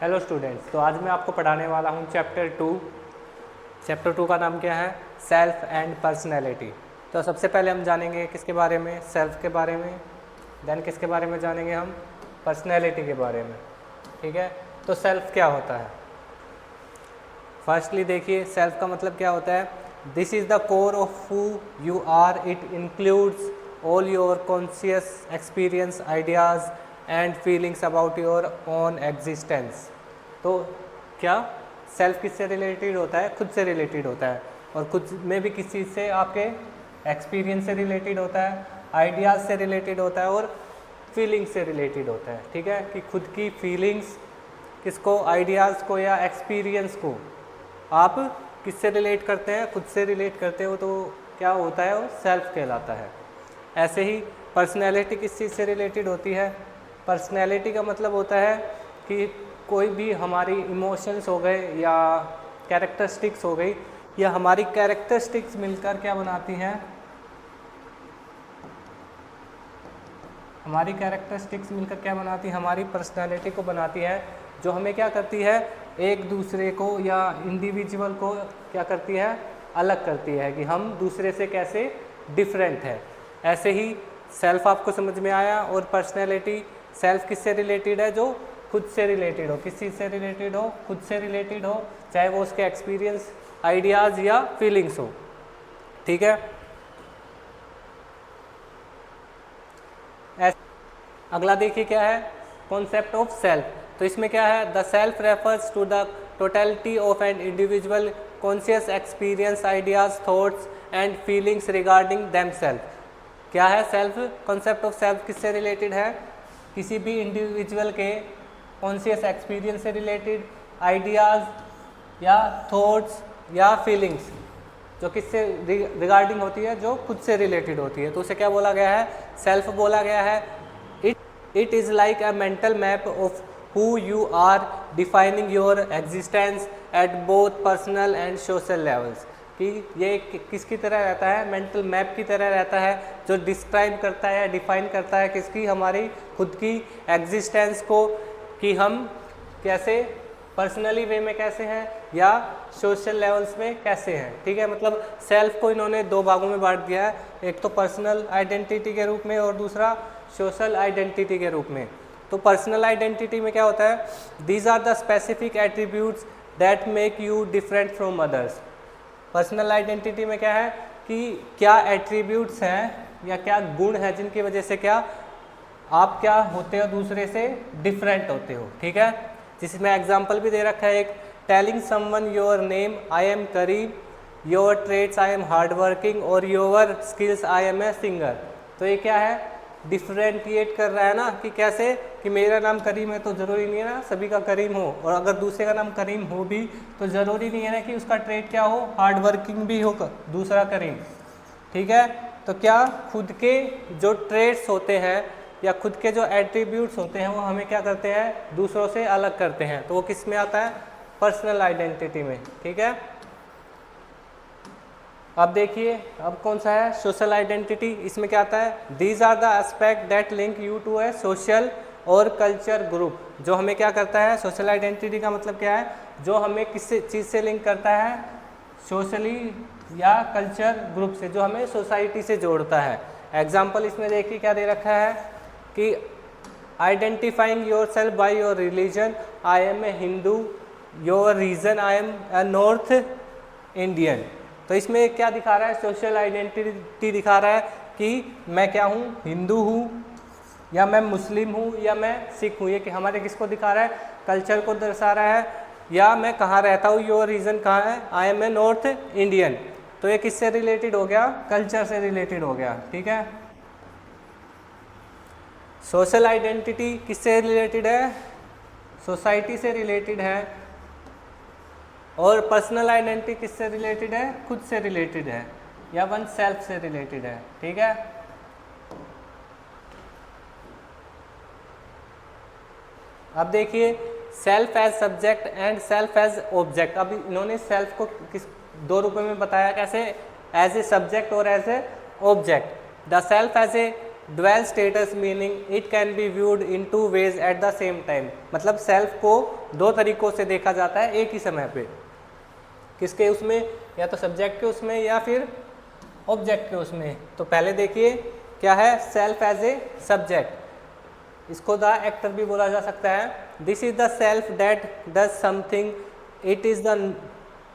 Hello students, तो आज मैं आपको पढ़ाने वाला हूँ चैप्टर टू का नाम क्या है? Self and personality. तो सबसे पहले हम जानेंगे किसके बारे में? सेल्फ के बारे में। देन किसके बारे में जानेंगे हम? पर्सनैलिटी के बारे में। ठीक है, तो सेल्फ क्या होता है? फर्स्टली देखिए, सेल्फ का मतलब क्या होता है? This is the core of who you are. It includes all your conscious experience, ideas and feelings about your own existence. तो क्या सेल्फ किससे रिलेटेड होता है? खुद से रिलेटेड होता है। और खुद में भी किस चीज़ से? आपके एक्सपीरियंस से रिलेटेड होता है, आइडियाज़ से रिलेटेड होता है और फीलिंग्स से रिलेटेड होता है। ठीक है, कि खुद की फीलिंग्स किसको, आइडियाज़ को या एक्सपीरियंस को आप किससे रिलेट करते हैं? खुद से रिलेट करते हो, तो क्या होता है? वो सेल्फ कहलाता है। ऐसे ही पर्सनैलिटी किस चीज़ से रिलेटेड होती है? पर्सनैलिटी का मतलब होता है कि कोई भी हमारी इमोशंस हो गए या कैरेक्टरिस्टिक्स हो गई, या हमारी कैरेक्टरिस्टिक्स मिलकर क्या बनाती हैं? हमारी कैरेक्टरिस्टिक्स मिलकर क्या बनाती है? हमारी पर्सनैलिटी को बनाती है, जो हमें क्या करती है? एक दूसरे को या इंडिविजुअल को क्या करती है? अलग करती है, कि हम दूसरे से कैसे डिफरेंट है। ऐसे ही सेल्फ आपको समझ में आया। और पर्सनैलिटी, सेल्फ किससे रिलेटेड है? जो खुद से रिलेटेड हो। किस चीज़ से रिलेटेड हो? खुद से रिलेटेड हो, चाहे वो उसके एक्सपीरियंस, आइडियाज़ या फीलिंग्स हो। ठीक है, अगला देखिए क्या है? Concept of self. तो इसमें क्या है? The self refers to the totality of an individual conscious experience, ideas, thoughts and feelings regarding themselves. क्या है सेल्फ? कॉन्सेप्ट ऑफ सेल्फ किससे रिलेटेड है? किसी भी इंडिविजुअल के कॉन्शियस एक्सपीरियंस से रिलेटेड, आइडियाज़ या थॉट्स या फीलिंग्स जो किससे रिगार्डिंग होती है? जो खुद से रिलेटेड होती है। तो उसे क्या बोला गया है? सेल्फ बोला गया है। It is like a mental map of who you are, defining your existence at both personal and social levels. कि ये किसकी तरह रहता है? मेंटल मैप की तरह रहता है, जो डिस्क्राइब करता है, डिफाइन करता है किसकी? हमारी खुद की एग्जिस्टेंस को, कि हम कैसे पर्सनली वे में कैसे हैं या सोशल लेवल्स में कैसे हैं। ठीक है, मतलब सेल्फ को इन्होंने दो भागों में बांट दिया है, एक तो पर्सनल आइडेंटिटी के रूप में और दूसरा सोशल आइडेंटिटी के रूप में। तो पर्सनल आइडेंटिटी में क्या होता है? These are the specific attributes that make you different from others. Personal identity में क्या है? कि क्या एट्रीब्यूट्स हैं या क्या गुण हैं जिनकी वजह से क्या आप क्या होते हो? दूसरे से डिफरेंट होते हो। ठीक है, जिसमें एग्जाम्पल भी दे रखा है एक, telling someone your name, I am Karim, your trades, I am hard working, और your skills, I am a singer. तो ये क्या है? डिफरेंटिएट कर रहा है ना, कि कैसे? कि मेरा नाम करीम है तो ज़रूरी नहीं है ना सभी का करीम हो, और अगर दूसरे का नाम करीम हो भी तो ज़रूरी नहीं है ना कि उसका ट्रेड क्या हो? हार्ड वर्किंग भी हो दूसरा करीम। ठीक है, तो क्या खुद के जो ट्रेड्स होते हैं या खुद के जो एट्रीब्यूट्स होते हैं वो हमें क्या करते हैं? दूसरों से अलग करते हैं। तो वो किस में आता है? पर्सनल आइडेंटिटी में। ठीक है, अब देखिए अब कौन सा है? Social identity. इसमें क्या आता है? These are the aspect that link you to a social or culture group. जो हमें क्या करता है? सोशल आइडेंटिटी का मतलब क्या है? जो हमें किस चीज़ से लिंक करता है? सोशली या कल्चर ग्रुप से, जो हमें सोसाइटी से जोड़ता है। एग्जाम्पल इसमें देखिए क्या दे रखा है कि identifying yourself by your religion, I am a Hindu, your region, I am a north Indian. तो इसमें क्या दिखा रहा है? सोशल आइडेंटिटी दिखा रहा है कि मैं क्या हूँ? हिंदू हूँ, या मैं मुस्लिम हूँ, या मैं सिख हूँ। ये कि हमारे किसको दिखा रहा है? कल्चर को दर्शा रहा है। या मैं कहाँ रहता हूँ? योर रीजन कहाँ है? I am a north Indian. तो ये किससे रिलेटेड हो गया? कल्चर से रिलेटेड हो गया। ठीक है, सोशल आइडेंटिटी किससे रिलेटेड है? सोसाइटी से रिलेटेड है। और पर्सनल आइडेंटिटी किससे रिलेटेड है? खुद से रिलेटेड है या वन सेल्फ से रिलेटेड है। ठीक है, अब देखिए self as subject and self as object. अब इन्होंने सेल्फ को किस दो रूपों में बताया, कैसे? एज ए सब्जेक्ट और as a object. The self as a dual status meaning it can be viewed in two ways at the same time, मतलब सेल्फ को दो तरीकों से देखा जाता है एक ही समय पे। किसके उसमें, या तो सब्जेक्ट के उसमें या फिर ऑब्जेक्ट के उसमें। तो पहले देखिए क्या है, सेल्फ एज ए सब्जेक्ट, इसको द एक्टर भी बोला जा सकता है। This is the self that does something, it is the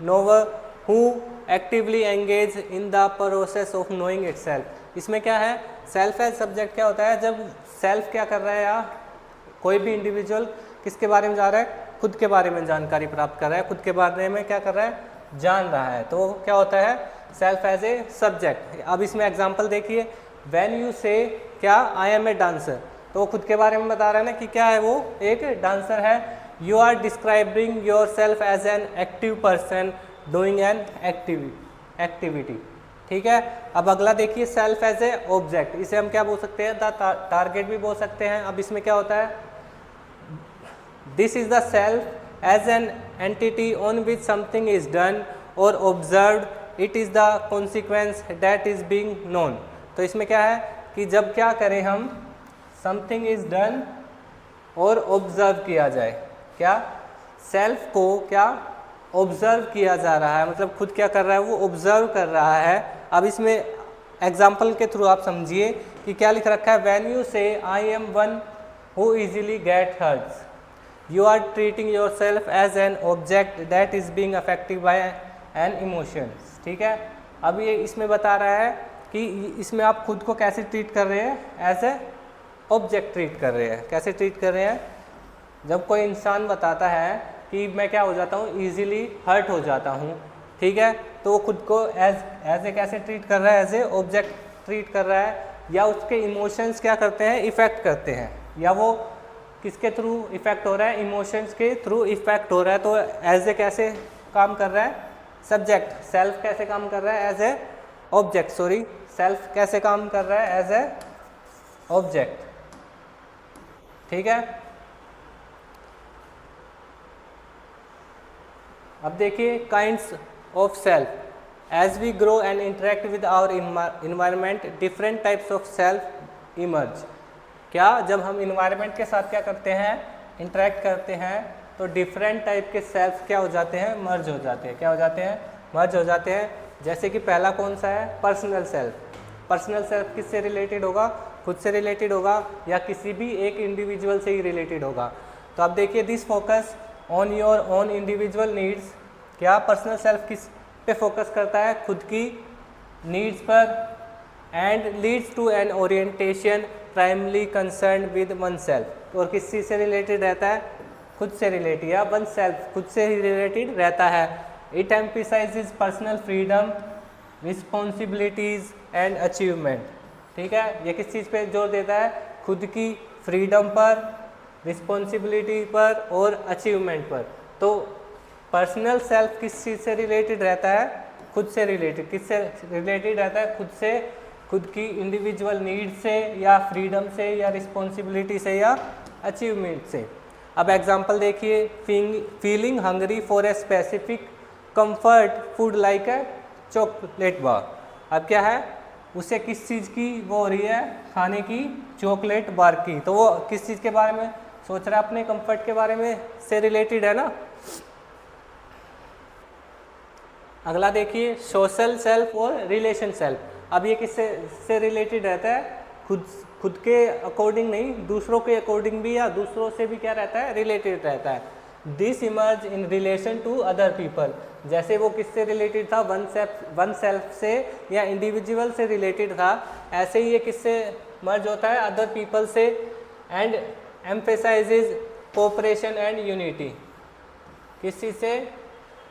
nowhere who actively engage in the process of knowing it self. इसमें क्या है, सेल्फ एज सब्जेक्ट क्या होता है, जब सेल्फ क्या कर रहा है, या कोई भी इंडिविजुअल किसके बारे में जा रहा है, खुद के बारे में जानकारी प्राप्त कर रहा है, खुद के बारे में क्या कर रहा है, जान रहा है, तो क्या होता है सेल्फ एज ए सब्जेक्ट। अब इसमें एग्जांपल देखिए, व्हेन यू से क्या, आई एम ए डांसर, तो वो खुद के बारे में बता रहा है ना कि क्या है, वो एक डांसर है। You are describing yourself as an active person doing an activity. ठीक है। अब अगला देखिए, सेल्फ एज ए ऑब्जेक्ट, इसे हम क्या बोल सकते हैं, द टारगेट भी बोल सकते हैं। अब इसमें क्या होता है, this is the self as an entity on which something is done और observed, it is the consequence that is being known. तो इसमें क्या है कि जब क्या करें हम, समथिंग इज डन और ऑब्जर्व किया जाए, क्या सेल्फ को क्या ऑब्जर्व किया जा रहा है, मतलब खुद क्या कर रहा है, वो ऑब्जर्व कर रहा है। अब इसमें एग्जाम्पल के थ्रू आप समझिए कि क्या लिख रखा है, when you say I am one who easily get hurts, you are treating yourself as an object that is being affected by an emotions. ठीक है। अब ये इसमें बता रहा है कि इसमें आप खुद को कैसे ट्रीट कर रहे हैं, एज ए ऑब्जेक्ट ट्रीट कर रहे हैं। कैसे ट्रीट कर रहे हैं, जब कोई इंसान बताता है कि मैं क्या हो जाता हूँ, ईजिली हर्ट हो जाता हूँ, ठीक है, तो वो खुद को एज ए कैसे ट्रीट कर रहा है, एज ए ऑब्जेक्ट ट्रीट कर रहा है, या उसके इमोशंस क्या करते हैं, इफ़ेक्ट करते हैं, या वो किसके थ्रू इफ़ेक्ट हो रहा है, इमोशंस के थ्रू इफ़ेक्ट हो रहा है। तो एज ए कैसे काम कर रहा है, सब्जेक्ट, सेल्फ कैसे काम कर रहा है, as a object, sorry, self कैसे काम कर रहा है, एज ए ऑब्जेक्ट। ठीक है। अब देखिए, kinds of self, as we grow and interact with our environment, different types of self emerge. क्या, जब हम इन्वायरमेंट के साथ क्या करते हैं, इंटरेक्ट करते हैं, तो डिफरेंट टाइप के सेल्फ क्या हो जाते हैं, मर्ज हो जाते हैं। क्या हो जाते हैं, मर्ज हो जाते हैं। जैसे कि पहला कौन सा है, पर्सनल सेल्फ। पर्सनल सेल्फ किससे रिलेटेड होगा, खुद से रिलेटेड होगा, या किसी भी एक इंडिविजुअल से ही रिलेटेड होगा। तो अब देखिए, this focus on your own individual needs, क्या पर्सनल सेल्फ किस पे फोकस करता है, खुद की नीड्स पर, and leads to an orientation primarily concern with oneself. और किस चीज़ से रिलेटेड रहता है, खुद से रिलेटेड, या वन सेल्फ खुद से ही रिलेटेड रहता है। It emphasises personal freedom, responsibilities and achievement. ठीक है, ये किस चीज़ पे जोर देता है, खुद की फ्रीडम पर, रिस्पॉन्सिबिलिटी पर और अचीवमेंट पर। तो पर्सनल सेल्फ किस चीज़ से रिलेटेड रहता है, खुद से रिलेटेड। किससे रिलेटेड रहता है, खुद से, खुद की इंडिविजुअल नीड से, या फ्रीडम से, या रिस्पॉन्सिबिलिटी से, या अचीवमेंट से। अब एग्जांपल देखिए, feeling hungry for a specific comfort food like a chocolate bar. अब क्या है, उसे किस चीज़ की वो हो रही है, खाने की, चॉकलेट बार की। तो वो किस चीज़ के बारे में सोच रहा है, अपने कंफर्ट के बारे में से रिलेटेड है ना। अगला देखिए, सोशल सेल्फ और रिलेशन सेल्फ। अब ये किससे से रिलेटेड रहता है, खुद के अकॉर्डिंग नहीं, दूसरों के अकॉर्डिंग भी, या दूसरों से भी क्या रहता है, रिलेटेड रहता है। This emerge in relation to other people. जैसे वो किससे रिलेटेड था, वन सेल्फ से या इंडिविजुअल से रिलेटेड था, ऐसे ही ये किससे मर्ज होता है, अदर पीपल से। And emphasises cooperation and unity. किस चीज़ से,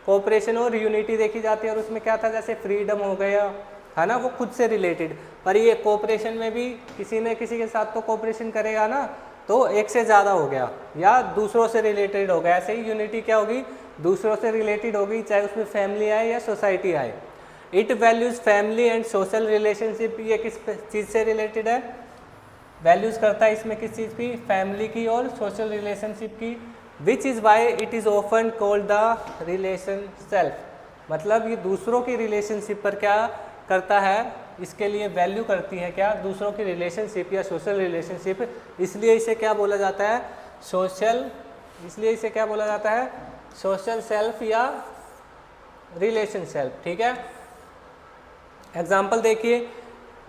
कोऑपरेशन और यूनिटी देखी जाती है। और उसमें क्या था, जैसे फ्रीडम हो गया, है ना, वो खुद से रिलेटेड। पर ये कोऑपरेशन में भी किसी न किसी के साथ तो कोऑपरेशन करेगा ना, तो एक से ज़्यादा हो गया, या दूसरों से रिलेटेड हो गया। ऐसे ही यूनिटी क्या होगी, दूसरों से रिलेटेड होगी, चाहे उसमें फैमिली आए या सोसाइटी आए। It values family and social relationship. ये किस चीज़ से रिलेटेड है, वैल्यूज़ करता है इसमें किस चीज़ की, फैमिली की और सोशल रिलेशनशिप की। Which is why it is often called the relation self. मतलब ये दूसरों की रिलेशनशिप पर क्या करता है, इसके लिए वैल्यू करती है क्या, दूसरों की रिलेशनशिप या सोशल रिलेशनशिप, इसलिए इसे क्या बोला जाता है, सोशल, इसलिए इसे क्या बोला जाता है, सोशल सेल्फ या रिलेशन सेल्फ। ठीक है, एग्जाम्पल देखिए,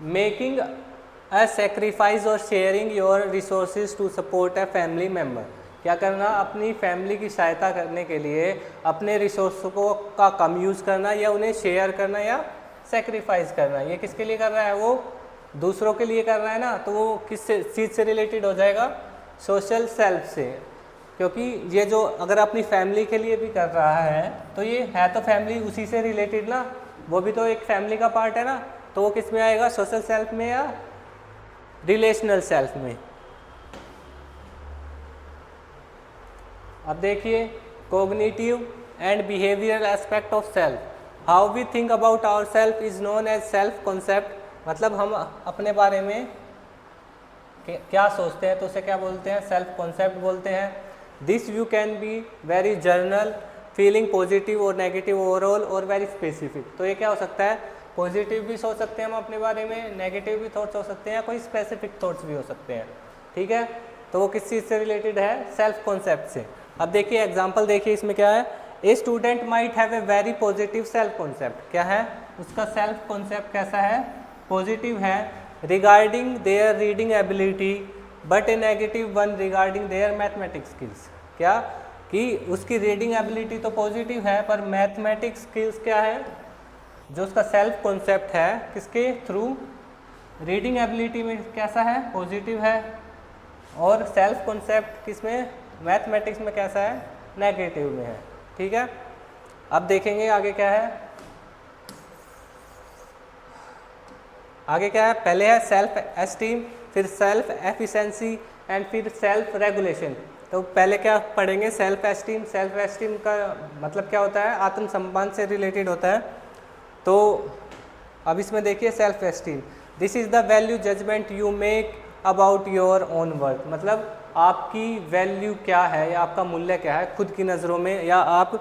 making a sacrifice or sharing your resources to support a family member, क्या करना, अपनी फैमिली की सहायता करने के लिए अपने रिसोर्स को का कम यूज़ करना या उन्हें शेयर करना या सेक्रीफाइस करना। ये किसके लिए कर रहा है, वो दूसरों के लिए कर रहा है ना, तो वो किस चीज़ से रिलेटेड हो जाएगा, सोशल सेल्फ से, क्योंकि ये जो अगर अपनी फैमिली के लिए भी कर रहा है तो ये है तो फैमिली उसी से रिलेटेड ना, वो भी तो एक फैमिली का पार्ट है ना, तो वो किस में आएगा, सोशल सेल्फ में या रिलेशनल सेल्फ में। अब देखिए, cognitive and behavioural aspect of self, how we think about our self is known as self concept, मतलब हम अपने बारे में क्या सोचते हैं तो उसे क्या बोलते हैं, सेल्फ कॉन्सेप्ट बोलते हैं। This view can be very journal, feeling positive और नेगेटिव ओवरऑल और वेरी स्पेसिफिक। तो ये क्या हो सकता है, पॉजिटिव भी सोच सकते हैं हम अपने बारे में, नेगेटिव भी थॉट्स हो सकते हैं, कोई स्पेसिफिक थॉट्स भी हो सकते हैं। ठीक है, तो वो किस चीज़ से रिलेटेड है, सेल्फ कॉन्सेप्ट से। अब देखिए एग्जांपल देखिए, इसमें क्या है, a student might have a very positive self concept, क्या है उसका सेल्फ कॉन्सेप्ट कैसा है, पॉजिटिव है, regarding their reading ability but A negative one regarding their mathematics skills, क्या कि उसकी रीडिंग एबिलिटी तो पॉजिटिव है पर मैथमेटिक्स स्किल्स क्या है, जो उसका सेल्फ कॉन्सेप्ट है किसके थ्रू, रीडिंग एबिलिटी में कैसा है, पॉजिटिव है, और सेल्फ कॉन्सेप्ट किसमें, मैथमेटिक्स में कैसा है, नेगेटिव में है। ठीक है, अब देखेंगे आगे क्या है, आगे क्या है, पहले है सेल्फ एस्टीम, फिर सेल्फ एफिशिएंसी एंड फिर सेल्फ रेगुलेशन। तो पहले क्या पढ़ेंगे, सेल्फ एस्टीम। सेल्फ एस्टीम का मतलब क्या होता है, आत्मसम्मान से रिलेटेड होता है। तो अब इसमें देखिए self esteem, this is the value judgment you make about your own worth, मतलब आपकी वैल्यू क्या है या आपका मूल्य क्या है खुद की नज़रों में, या आप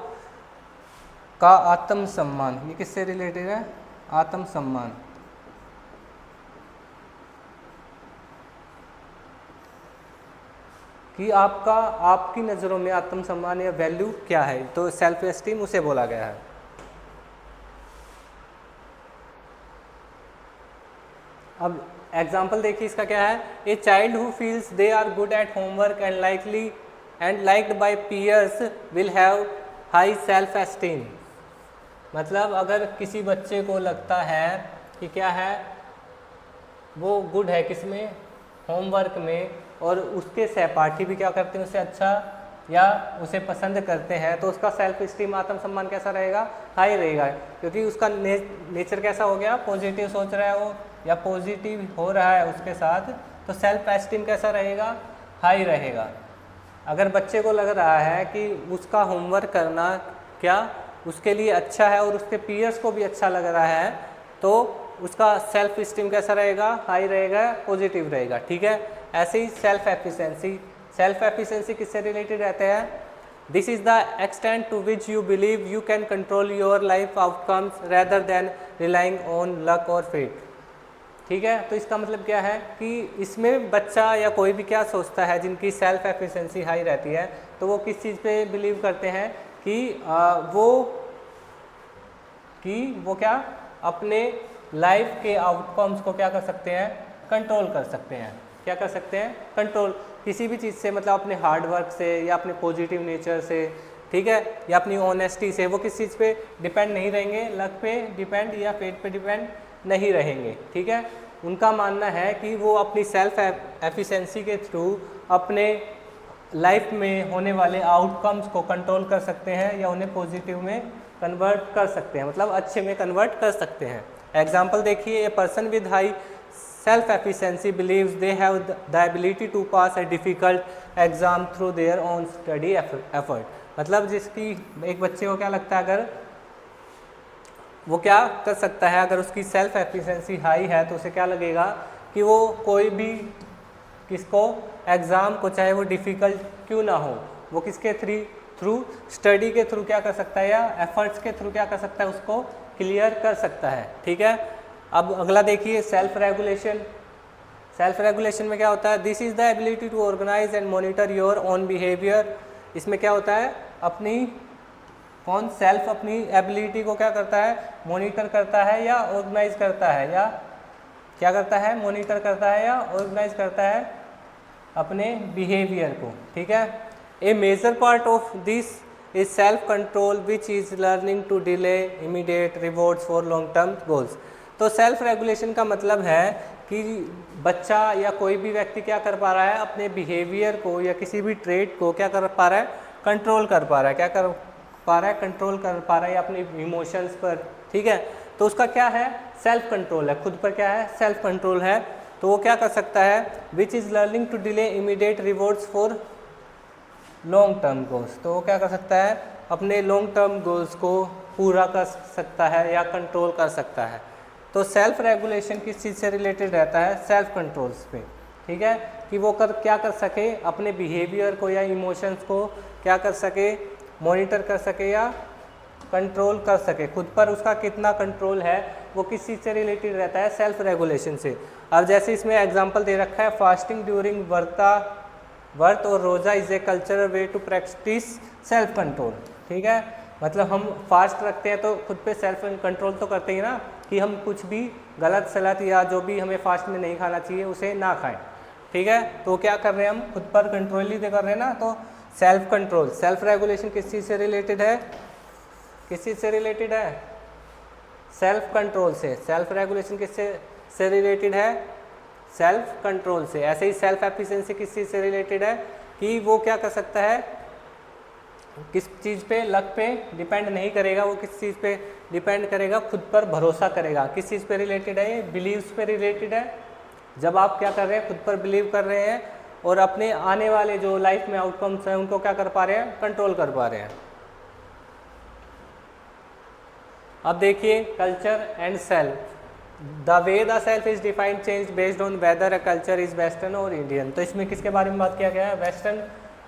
का आत्मसम्मान, ये किससे रिलेटेड है, आत्मसम्मान, कि आपका आपकी नज़रों में आत्मसम्मान या वैल्यू क्या है, तो सेल्फ एस्टीम उसे बोला गया है। अब एग्जाम्पल देखिए इसका क्या है, a child who feels they are good at homework and liked by peers will have high self esteem, मतलब अगर किसी बच्चे को लगता है कि क्या है, वो गुड है किसमें, होमवर्क में, और उसके सहपाठी भी क्या करते हैं उससे अच्छा या उसे पसंद करते हैं, तो उसका सेल्फ एस्टीम आत्मसम्मान कैसा रहेगा, हाई रहेगा, क्योंकि उसका नेचर कैसा हो गया, पॉजिटिव सोच रहा है वो या पॉजिटिव हो रहा है उसके साथ, तो सेल्फ एस्टीम कैसा रहेगा, हाई रहेगा। अगर बच्चे को लग रहा है कि उसका होमवर्क करना क्या उसके लिए अच्छा है और उसके पीयर्स को भी अच्छा लग रहा है, तो उसका सेल्फ एस्टीम कैसा रहेगा, हाई रहेगा, पॉजिटिव रहेगा। ठीक है, ऐसे ही सेल्फ एफिशिएंसी, सेल्फ एफिशिएंसी किससे रिलेटेड रहते हैं, this is the extent to which you believe you can control your life outcomes rather than relying on luck or fate. ठीक है, तो इसका मतलब क्या है कि इसमें बच्चा या कोई भी क्या सोचता है, जिनकी सेल्फ एफिशिएंसी हाई रहती है, तो वो किस चीज़ पे बिलीव करते हैं कि वो क्या अपने लाइफ के आउटकम्स को क्या कर सकते हैं, कंट्रोल कर सकते हैं, क्या कर सकते हैं, कंट्रोल किसी भी चीज़ से, मतलब अपने हार्ड वर्क से या अपने पॉजिटिव नेचर से, ठीक है, या अपनी ऑनेस्टी से, वो किस चीज़ पे डिपेंड नहीं रहेंगे, लक पे डिपेंड या फेट पे डिपेंड नहीं रहेंगे। ठीक है, उनका मानना है कि वो अपनी सेल्फ एफिशिएंसी के थ्रू अपने लाइफ में होने वाले आउटकम्स को कंट्रोल कर सकते हैं या उन्हें पॉजिटिव में कन्वर्ट कर सकते हैं, मतलब अच्छे में कन्वर्ट कर सकते हैं। एग्जाम्पल देखिए, a person with high self efficiency believes they have the ability to pass a difficult exam through their own study effort, मतलब जिसकी एक बच्चे को क्या लगता है, अगर वो क्या कर सकता है, अगर उसकी सेल्फ एफिशिएंसी हाई है तो उसे क्या लगेगा कि वो कोई भी किसको एग्ज़ाम को, चाहे वो डिफ़िकल्ट क्यों ना हो, वो किसके थ्रू स्टडी के थ्रू क्या कर सकता है या एफर्ट्स के थ्रू क्या कर सकता है, उसको क्लियर कर सकता है। ठीक है, अब अगला देखिए सेल्फ रेगुलेशन। सेल्फ रेगुलेशन में क्या होता है, this is the ability to organise and monitor your own behaviour. इसमें क्या होता है, अपनी कौन सेल्फ अपनी एबिलिटी को क्या करता है, मॉनिटर करता है या ऑर्गेनाइज करता है, या क्या करता है, मॉनिटर करता है या ऑर्गेनाइज करता है अपने बिहेवियर को। ठीक है, a major part of this is self control which is learning to delay immediate rewards for long term goals. तो सेल्फ रेगुलेशन का मतलब है कि बच्चा या कोई भी व्यक्ति क्या कर पा रहा है, अपने बिहेवियर को या किसी भी ट्रेट को क्या कर पा रहा है, कंट्रोल कर पा रहा है, क्या कर पा रहा है, कंट्रोल कर पा रहा है अपने इमोशंस पर। ठीक है, तो उसका क्या है, सेल्फ कंट्रोल है, खुद पर क्या है, सेल्फ कंट्रोल है। तो वो क्या कर सकता है, which is learning to delay immediate rewards for long term goals. तो वो क्या कर सकता है, अपने लॉन्ग टर्म गोल्स को पूरा कर सकता है या कंट्रोल कर सकता है। तो सेल्फ रेगुलेशन किस चीज़ से रिलेटेड रहता है, सेल्फ कंट्रोल्स पे। ठीक है, कि वो क्या कर सके, अपने बिहेवियर को या इमोशंस को क्या कर सके, मॉनिटर कर सके या कंट्रोल कर सके। खुद पर उसका कितना कंट्रोल है वो किस चीज़ से रिलेटेड रहता है, सेल्फ रेगुलेशन से। अब जैसे इसमें एग्जांपल दे रखा है, fasting during vrat or roza is a cultural way to practise self control. ठीक है, मतलब हम फास्ट रखते हैं तो खुद पे सेल्फ कंट्रोल तो करते ही ना, कि हम कुछ भी गलत सलत या जो भी हमें फास्ट में नहीं खाना चाहिए उसे ना खाएं। ठीक है, तो क्या कर रहे हैं हम, खुद पर कंट्रोल ही कर रहे हैं ना। तो सेल्फ कंट्रोल, सेल्फ रेगुलेशन किस चीज़ से रिलेटेड है, किस चीज़ से रिलेटेड है, सेल्फ कंट्रोल से। सेल्फ रेगुलेशन किससे से रिलेटेड है, सेल्फ कंट्रोल से। ऐसे ही सेल्फ एफिशिएंसी किस चीज़ से रिलेटेड है, कि वो क्या कर सकता है, किस चीज़ पे, लक पे डिपेंड नहीं करेगा, वो किस चीज़ पे डिपेंड करेगा, खुद पर भरोसा करेगा। किस चीज़ पे रिलेटेड है, ये बिलीव्स पे रिलेटेड है। जब आप क्या कर रहे हैं, खुद पर बिलीव कर रहे हैं और अपने आने वाले जो लाइफ में आउटकम्स हैं उनको क्या कर पा रहे हैं, कंट्रोल कर पा रहे हैं। अब देखिए culture and self. The way the self is defined change based on whether a culture is western और इंडियन। तो इसमें किसके बारे में बात किया गया है, वेस्टर्न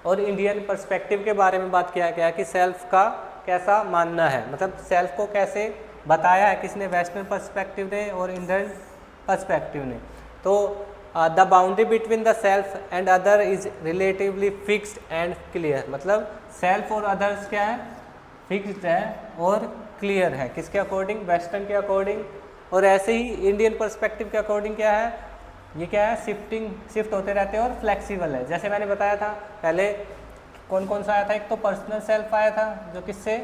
और इंडियन पर्सपेक्टिव के बारे में बात किया गया है कि सेल्फ का कैसा मानना है, मतलब सेल्फ को कैसे बताया है किसने, वेस्टर्न पर्सपेक्टिव ने और इंडियन पर्सपेक्टिव ने। तो the boundary between the self and other is relatively fixed and clear. मतलब सेल्फ और अदर्स क्या है, फिक्स्ड है और क्लियर है, किसके अकॉर्डिंग, वेस्टर्न के अकॉर्डिंग। और ऐसे ही इंडियन पर्सपेक्टिव के अकॉर्डिंग क्या है, ये क्या है, शिफ्ट होते रहते हैं और फ्लेक्सिबल है। जैसे मैंने बताया था पहले कौन कौन सा आया था, एक तो पर्सनल सेल्फ आया था जो किससे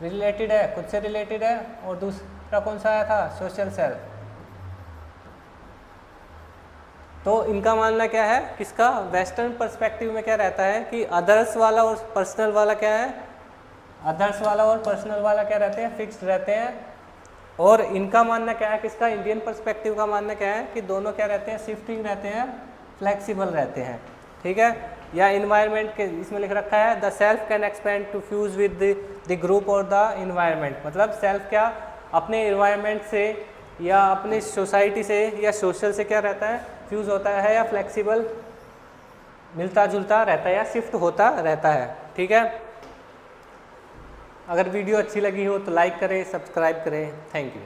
रिलेटेड है, खुद से रिलेटेड है, और दूसरा कौन सा आया था, सोशल सेल्फ। तो इनका मानना क्या है, किसका, वेस्टर्न पर्सपेक्टिव में क्या रहता है कि अदर्स वाला और पर्सनल वाला क्या है, अदर्स वाला और पर्सनल वाला क्या रहते हैं, फिक्स्ड रहते हैं। और इनका मानना क्या है, किसका, इंडियन पर्सपेक्टिव का मानना क्या है कि दोनों क्या रहते हैं, शिफ्टिंग रहते हैं, फ्लेक्सिबल रहते हैं। ठीक है, या इन्वायरमेंट के इसमें लिख रखा है the self can expand to fuse with the group or the environment. मतलब सेल्फ क्या अपने इन्वायरमेंट से या अपनी सोसाइटी से या सोशल से क्या रहता है, फ्यूज होता है या फ्लेक्सिबल मिलता जुलता रहता है या शिफ्ट होता रहता है। ठीक है, अगर वीडियो अच्छी लगी हो तो लाइक करें, सब्सक्राइब करें। Thank you.